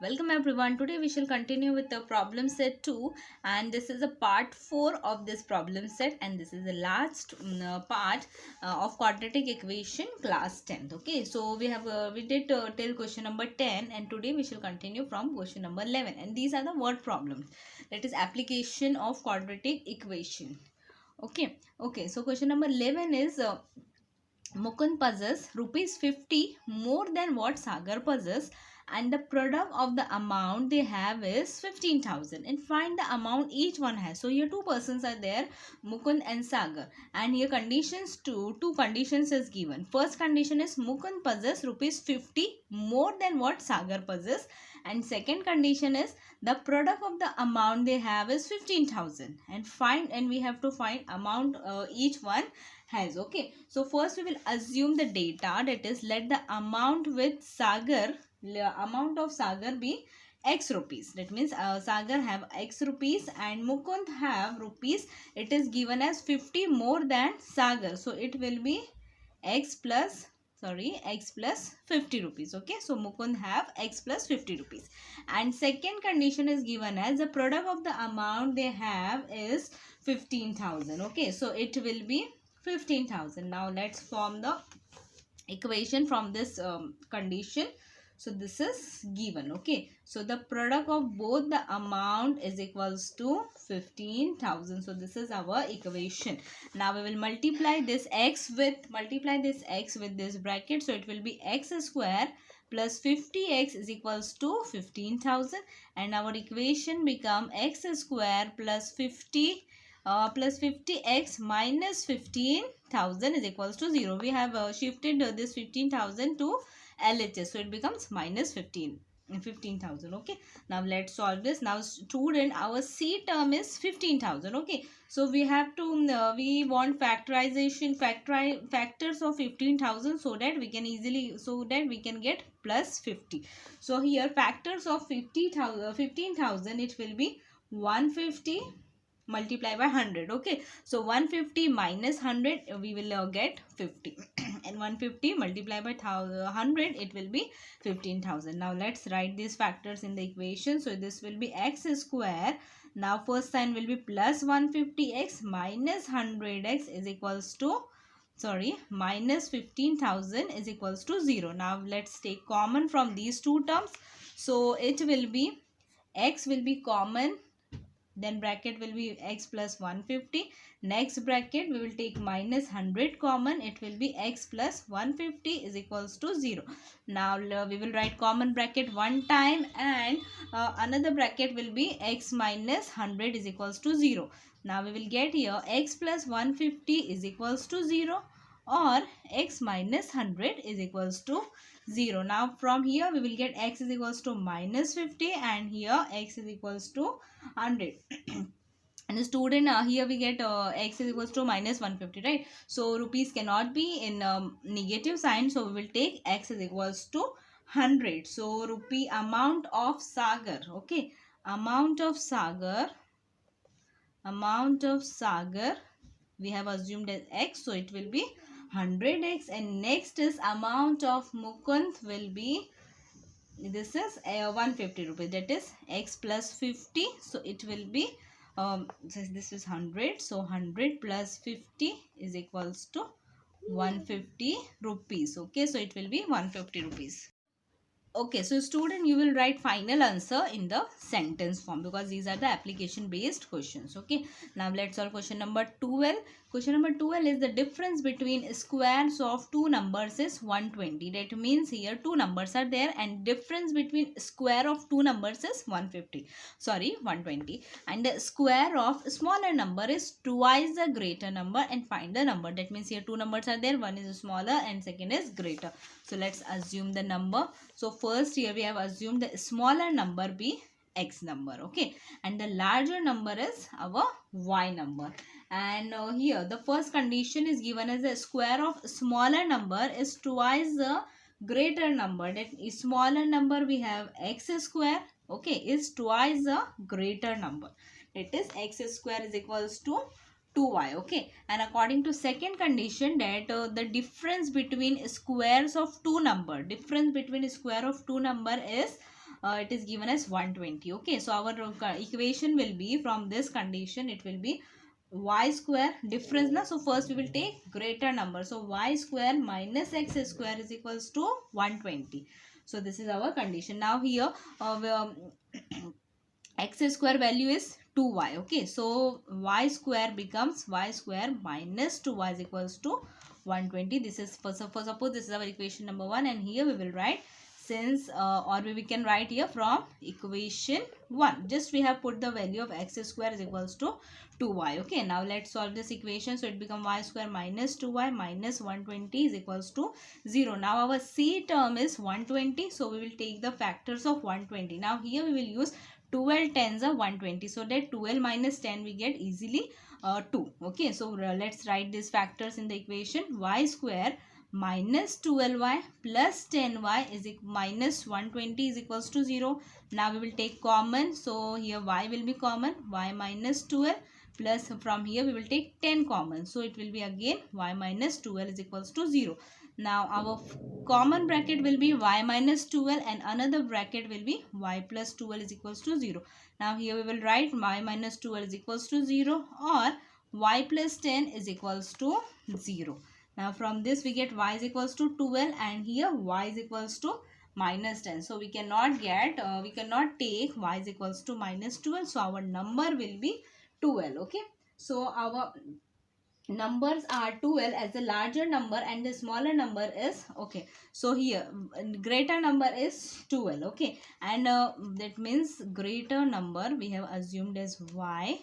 Welcome everyone. Today we shall continue with the problem set 2, and this is a part 4 of this problem set, and this is the last part of quadratic equation class 10th. Okay, so we did till question number 10, and today we shall continue from question number 11, and these are the word problems. That is application of quadratic equation. Okay, so question number 11 is Mukund possesses rupees 50 more than what Sagar possesses, and the product of the amount they have is 15,000, and find the amount each one has. So here two persons are there, Mukund and Sagar, and here conditions two conditions is given. First condition is Mukund possesses rupees 50 more than what Sagar possesses, and second condition is the product of the amount they have is 15,000, and we have to find amount each one has. Okay, so first we will assume the data, that is let the amount of Sagar be x rupees. That means Sagar have x rupees and Mukund have rupees. It is given as 50 more than Sagar, so it will be x plus 50 rupees. Okay, so Mukund have x plus 50 rupees, and second condition is given as the product of the amount they have is 15,000. Okay, so it will be 15,000. Now let's form the equation from this condition. So this is given. Okay, so the product of both the amount is equals to 15,000. So this is our equation. Now we will multiply this x with this bracket. So it will be x square plus 50x is equals to 15,000, and our equation become x square plus 50x minus 15,000 is equals to 0. We have shifted this 15,000 to LHS, so it becomes minus 15,000. Okay, now let's solve this. Now student, our C term is 15,000. Okay, so we have to we want factors of 15,000 so that we can get plus 50. So here factors of 15,000, it will be 150 multiply by 100. Okay, so 150 minus 100 we will get 50 and 150 multiply by 100 it will be 15,000. Now let's write these factors in the equation. So this will be x square. Now first sign will be plus 150x minus 100x is equals to minus 15,000 is equals to 0. Now let's take common from these two terms. So it will be x will be common, then bracket will be x plus 150. Next bracket we will take minus 100 common, it will be x plus 150 is equals to 0. Now we will write common bracket one time, and another bracket will be x minus 100 is equals to 0. Now we will get here x plus 150 is equals to 0 or x minus 100 is equals to 0. Now from here we will get x is equals to minus 50, and here x is equals to 100. And the student, here we get x is equals to minus 150, right? So rupees cannot be in negative sign, so we will take x is equals to 100. So rupee amount of Sagar. Okay, amount of Sagar we have assumed as x, so it will be 100x. And next is amount of Mukund will be, this is 150 rupees, that is x plus 50. So it will be this is 100, so 100 plus 50 is equals to 150 rupees. Okay, so it will be 150 rupees. Okay, so student, you will write final answer in the sentence form because these are the application based questions. Okay, now let's solve question number 12. Question number 12 is the difference between squares of two numbers is 120. That means here two numbers are there and difference between square of two numbers is 120, and the square of smaller number is twice the greater number, and find the number. That means here two numbers are there, one is smaller and second is greater. So let's assume the number. So first here we have assumed the smaller number be x number. Okay, and the larger number is our y number. And here the first condition is given as the square of smaller number is twice the greater number. That is smaller number we have x square, okay, is twice the greater number. That is x square is equals to 2y. Okay, and according to second condition, that the difference between squares of two number is it is given as 120. Okay, so our equation will be, from this condition it will be y square difference na. So first we will take greater number, so y square minus x square is equals to 120. So this is our condition. Now here x square value is 2y. Okay, so y square becomes y square minus 2y is equals to 120. This is for suppose this is our equation number 1, and here we will write, since or we can write here from equation 1, just we have put the value of x square is equals to 2y. Okay, now let's solve this equation. So it becomes y square minus 2y minus 120 is equals to 0. Now our c term is 120, so we will take the factors of 120. Now here we will use 12 tens are 120, so that 12 minus 10 we get easily 2. Okay, so let's write these factors in the equation. Y square minus 12y plus 10y is minus 120 is equals to 0. Now we will take common, so here y will be common, y minus 12 plus, from here we will take 10 common, so it will be again y minus 12 is equals to 0. Now our common bracket will be y minus 12 and another bracket will be y plus 12 is equals to 0. Now here we will write y minus 12 is equals to 0 or y plus 10 is equals to 0. Now from this we get y is equals to 12 and here y is equals to minus 10. So we cannot get, we cannot take y is equals to minus 12. So our number will be 12. Okay. So our numbers are 12 as the larger number and the smaller number is, okay, so here greater number is 12. Okay, and that means greater number we have assumed as y,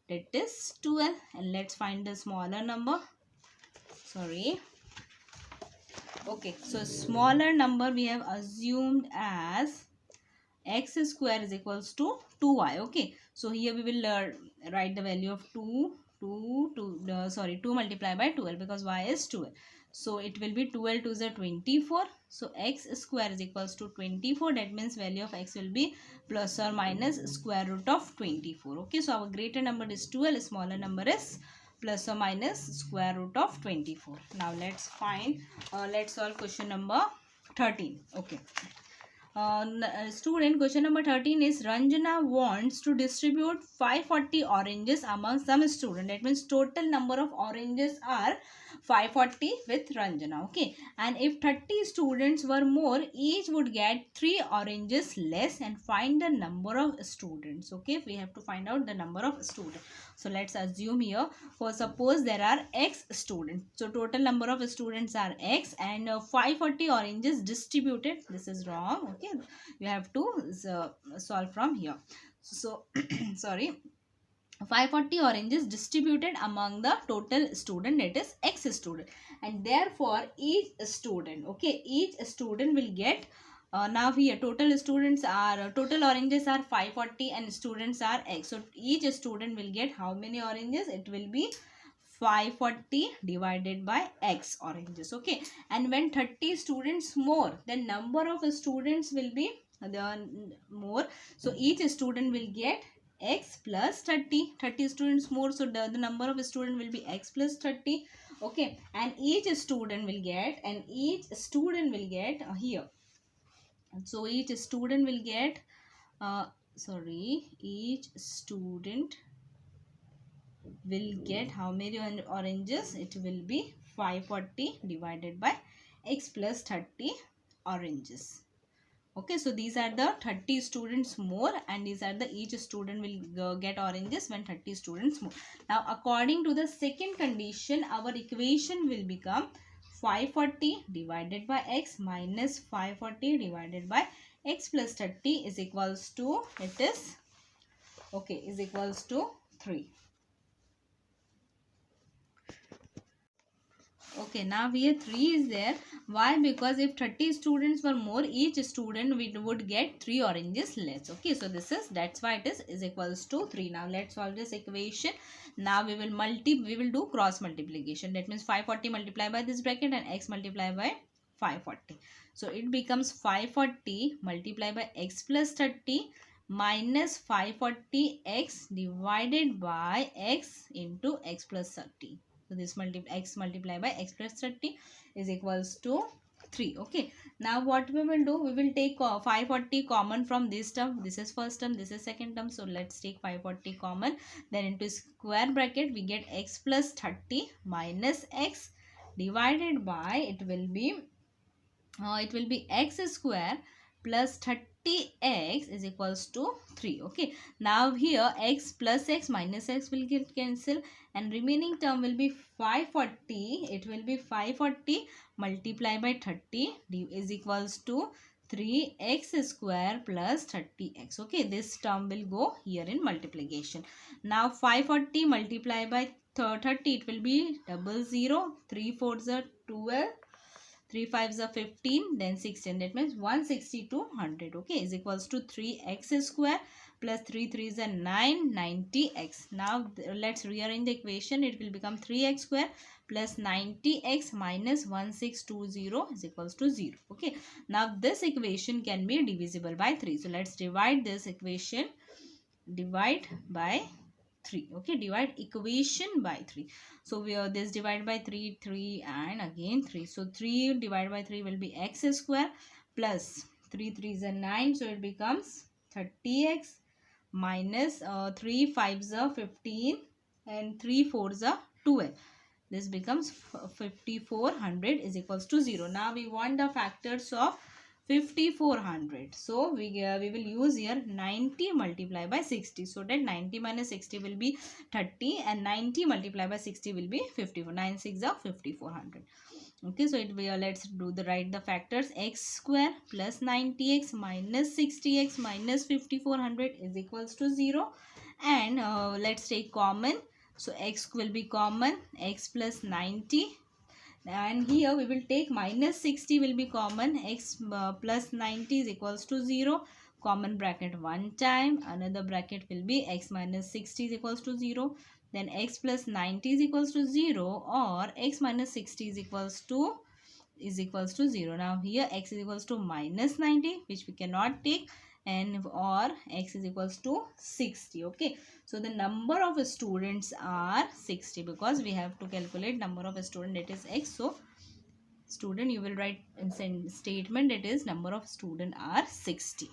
that is 12, and let's find the smaller number. Sorry. Okay, so smaller number we have assumed as x square is equals to 2y. Okay, so here we will write the value of 2 multiplied by 12 because y is 12. So it will be 12 to the 24. So x square is equals to 24. That means value of x will be plus or minus square root of 24. Okay, so our greater number is 12, smaller number is plus or minus square root of 24. Now let's find, let's solve question number 13. Okay. Student, question number 13 is Ranjana wants to distribute 540 oranges among some students. That means total number of oranges are 540 with Ranjana. Okay, and if 30 students were more, each would get 3 oranges less, and find the number of students. Okay, we have to find out the number of students. So let's assume here, for suppose there are x students, so total number of students are x, and 540 oranges distributed. This is wrong. Okay, you have to solve from here. So sorry, 540 oranges distributed among the total student, that is x student, and therefore each student, okay, each student will get now here total students are, total oranges are 540 and students are x. So each student will get how many oranges? It will be 540 divided by x oranges. Okay, and when 30 students more, the number of students will be more. So each student will get x plus 30. 30 students more, so the number of student will be x plus 30. Okay, and each student will get, here, so each student will get each student will get how many oranges? It will be 540 divided by x plus 30 oranges. Okay, so these are the 30 students more, and these are the each student will get oranges when 30 students more. Now according to the second condition, our equation will become 540 divided by x minus 540 divided by x plus 30 is equals to, it is, okay, is equals to 3. Okay, now here 3 is there. Why? Because if 30 students were more, each student would get 3 oranges less. Okay, so this is, that's why it is equals to 3. Now let's solve this equation. Now we will do cross multiplication. That means 540 multiplied by this bracket and x multiplied by 540. So it becomes 540 multiplied by x plus 30 minus 540x divided by x into x plus 30. So this x multiplied by x plus 30 is equals to 3. Okay, now what we will do, we will take 540 common from this term. This is first term, this is second term. So let's take 540 common. Then into square bracket we get x plus 30 minus x divided by, it will be x square plus 30x is equals to 3. Okay, now here x plus x minus x will get cancelled and remaining term will be 540. It will be 540 multiplied by 30 is equals to 3x square plus 30x. Okay, this term will go here in multiplication. Now 540 multiplied by 30, it will be 00. 3 4s are 12. 3 5s are 15, then 16. That means 160 to 100. Okay, is equals to 3x square plus 3 3s are 9, 90x. Now let's rearrange the equation. It will become 3x square plus 90x minus 1620 is equals to 0. Okay, now this equation can be divisible by 3. So let's divide this equation. Divide by 3. Okay, divide equation by 3. So we are this divided by 3, 3 and again 3. So 3 divided by 3 will be x square plus 3 3s are 9. So it becomes 30x minus 3 5s are 15 and 3 4s are 12. This becomes 5400 is equals to 0. Now we want the factors of 5400. So we will use here 90 multiplied by 60. So that 90 minus 60 will be 30 and 90 multiplied by 60 will be 54. 9 6 are 5400. Okay, so let's write the factors. X square plus 90x minus 60x minus 5400 is equals to 0. And let's take common. So x will be common, x plus 90. And here we will take minus 60 will be common, x plus 90 is equals to 0. Common bracket one time, another bracket will be x minus 60 is equals to 0. Then x plus 90 is equals to 0 or x minus 60 is equals to 0. Now here x is equals to minus 90, which we cannot take, and or x is equals to 60. Okay, so the number of students are 60 because we have to calculate number of student, that is x. So student, you will write in statement, that is number of student are 60.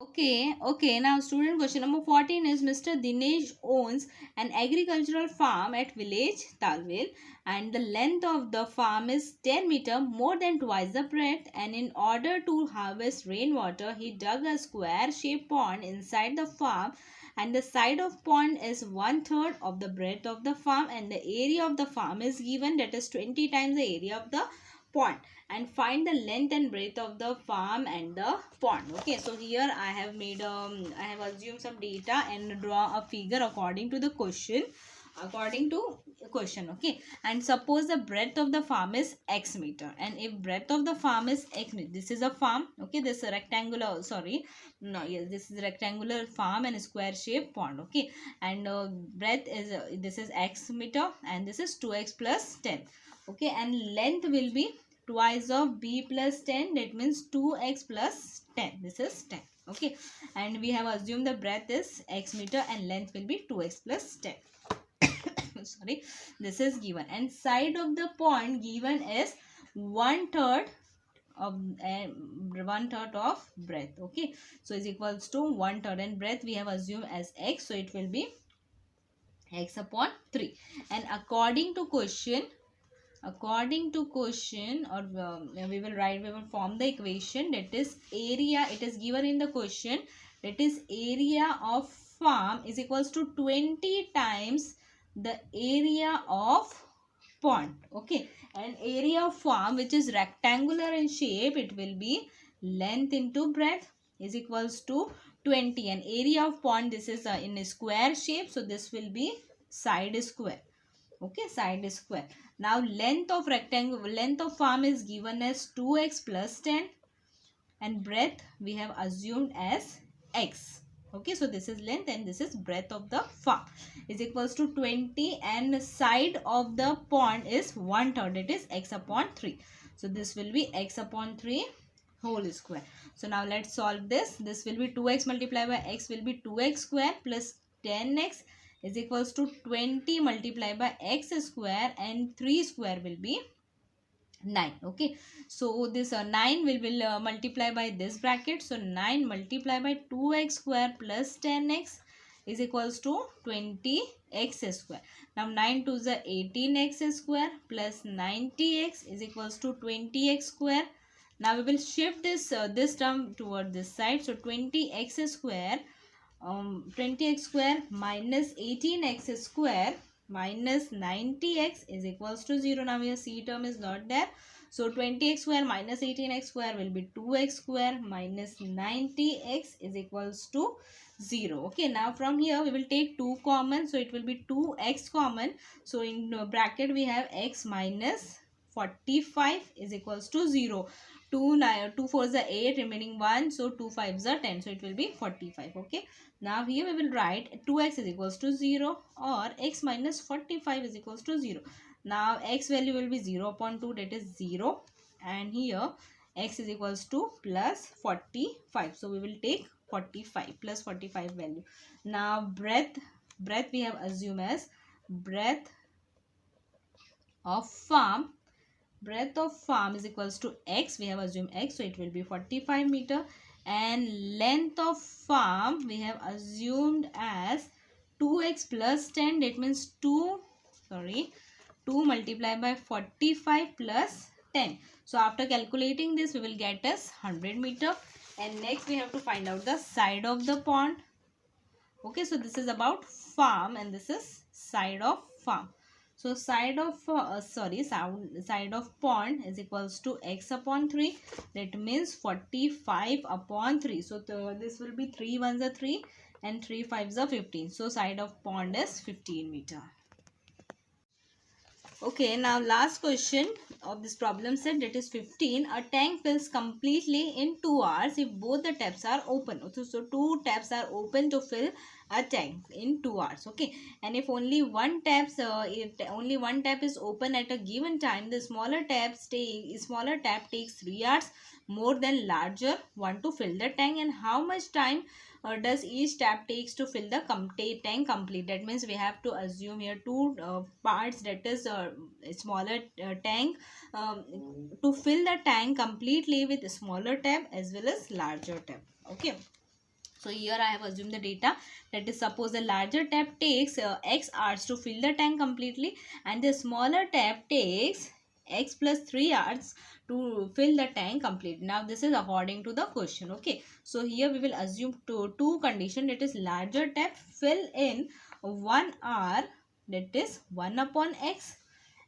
Okay, now student, question number 14 is Mr. Dinesh owns an agricultural farm at village Talwel and the length of the farm is 10 meter, more than twice the breadth, and in order to harvest rainwater he dug a square shaped pond inside the farm and the side of pond is 1/3 of the breadth of the farm and the area of the farm is given, that is 20 times the area of the pond, and find the length and breadth of the farm and the pond. Okay, so here I have made I have assumed some data and draw a figure according to the question. Okay, and suppose the breadth of the farm is x meter, and if breadth of the farm is x meter, this is a farm. Okay, this is a rectangular, this is a rectangular farm and a square shaped pond. Okay, and breadth is this is x meter and this is 2x plus 10. Okay, and length will be twice of b plus 10, that means 2x plus 10. This is 10. Okay, and we have assumed the breadth is x meter and length will be 2x plus 10. Sorry, this is given, and side of the pond given is 1/3 of breadth. Okay, so is equals to 1/3, and breadth we have assumed as x, so it will be x upon 3. And according to question, or we will form the equation, that is area, it is given in the question, that is area of farm is equals to 20 times the area of pond. Okay, and area of farm, which is rectangular in shape, it will be length into breadth is equals to 20, and area of pond, this is in a square shape, so this will be side square. Okay, side is square. Now length of farm is given as 2x plus 10 and breadth we have assumed as x. Okay, so this is length and this is breadth of the farm is equals to 20, and side of the pond is 1/3, it is x upon 3. So this will be x upon 3 whole square. So now let's solve this. This will be 2x multiplied by x will be 2x square plus 10x is equals to 20 multiplied by x square, and 3 square will be 9. Okay, so this 9 will multiply by this bracket. So 9 multiply by 2x square plus 10x is equals to 20x square. Now 9 to the 18x square plus 90x is equals to 20x square. Now we will shift this term toward this side. So 20x square 20x square minus 18x square minus 90x is equals to 0. Now your c term is not there. So 20x square minus 18x square will be 2x square minus 90x is equals to 0. Okay, now from here we will take 2 common. So it will be 2x common. So in bracket we have x minus 45 is equals to 0. 2 4s are 8, remaining 1. So 2 5s are 10. So it will be 45. Okay. Now here we will write 2x is equals to 0 or x minus 45 is equals to 0. Now x value will be 0 upon 2, that is 0, and here x is equals to plus 45. So we will take 45 plus 45 value. Now breadth we have assumed as breadth of farm. Breadth of farm is equals to x. We have assumed x, so it will be 45 meter. And length of farm we have assumed as 2x plus 10. That means 2 multiplied by 45 plus 10. So after calculating this, we will get us 100 meter. And next we have to find out the side of the pond. Okay, so this is about farm and this is side of farm. So side of pond is equals to x upon 3. That means 45 upon 3. So this will be 3 1s are 3 and 3 5s are 15. So side of pond is 15 meter. Okay, now last question of this problem set, that is 15. A tank fills completely in 2 hours if both the taps are open. So 2 taps are open to fill a tank in 2 hours. Okay, and if only one tap is open at a given time, the smaller tap takes 3 hours more than larger one to fill the tank. And how much time does each tap takes to fill the tank complete? That means we have to assume here two parts, that is a smaller tank to fill the tank completely with a smaller tap as well as larger tap. Okay, so here I have assumed the data, that is suppose the larger tap takes x hours to fill the tank completely and the smaller tap takes x plus 3 hours to fill the tank completely. Now this is according to the question. Okay, so here we will assume two condition, that is larger tap fill in 1 hour, that is 1 upon x,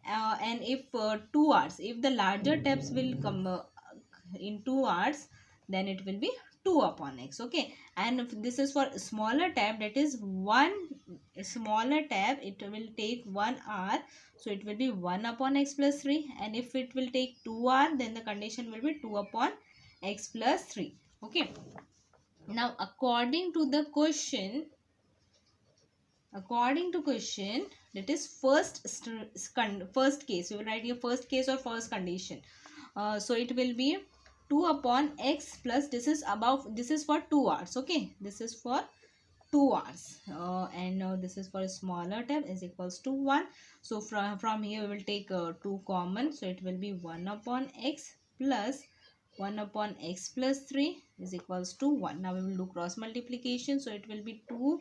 and if 2 hours, if the larger taps will come in 2 hours, then it will be 2 upon x. Okay, and if this is for smaller tab, that is one smaller tab, it will take 1 hour, so it will be 1 upon x plus 3, and if it will take 2 hours, then the condition will be 2 upon x plus 3. Okay, now according to question, that is first case, we will write here first case or first condition. So it will be 2 upon x plus, this is for 2 hours. Okay, this is for 2 hours, and this is for a smaller tab is equals to 1. So from here we will take 2 common, so it will be 1 upon x plus 1 upon x plus 3 is equals to 1. Now we will do cross multiplication, so it will be 2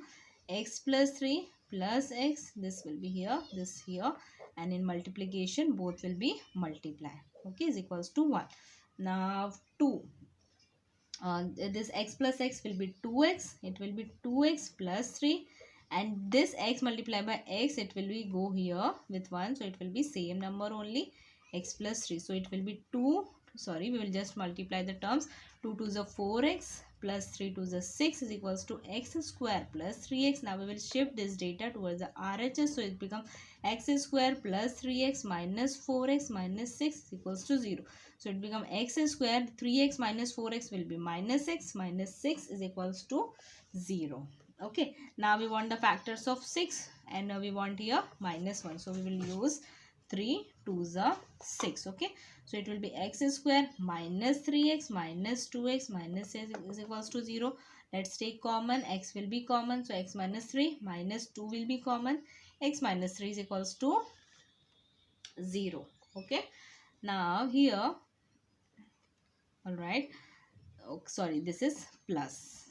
x plus 3 plus x, this will be here, this here, and in multiplication both will be multiplied. Okay, is equals to 1. Now 2, this x plus x will be 2x, it will be 2x plus 3, and this x multiplied by x, it will be go here with 1, so it will be same number only, x plus 3. So it will be 2, we will just multiply the terms. 2 to the 4x plus 3 to the 6 is equals to x square plus 3x. Now we will shift this data towards the RHS, so it becomes x square plus 3x minus 4x minus 6 is equals to 0. So it becomes x square, 3x minus 4x will be minus x, minus 6 is equals to 0. Okay, now we want the factors of 6 and we want here minus 1. So we will use 3 to the 6. Okay, so it will be x square minus 3x minus 2x minus 6 is equals to 0. Let's take common, x will be common, so x minus 3 minus 2 will be common, x minus 3 is equals to 0. Okay, Now here, alright, oh, sorry, this is plus.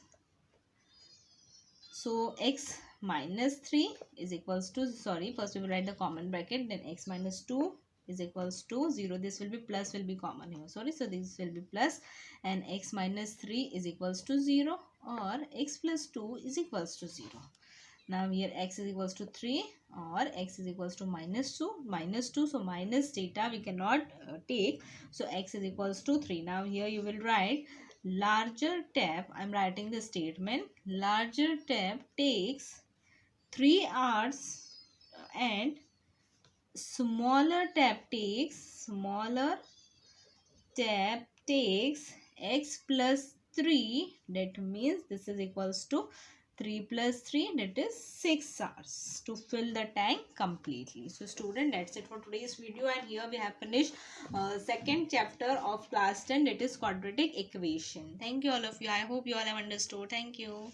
So x minus 3 is equals to, sorry, first we will write the common bracket, then x minus 2 is equals to 0. This will be plus, will be common here, sorry. So this will be plus, and x minus 3 is equals to 0, or x plus 2 is equals to 0. Now here x is equals to 3, or x is equals to minus 2. So minus theta we cannot take. So x is equals to 3. Now here you will write larger tab. I am writing the statement. Larger tab takes 3 hours, and smaller tab takes x plus 3. That means this is equals to 3 plus 3, that is 6 hours to fill the tank completely. So student, that's it for today's video, and here we have finished second chapter of class 10, that is quadratic equation. Thank you all of you. I hope you all have understood. Thank you.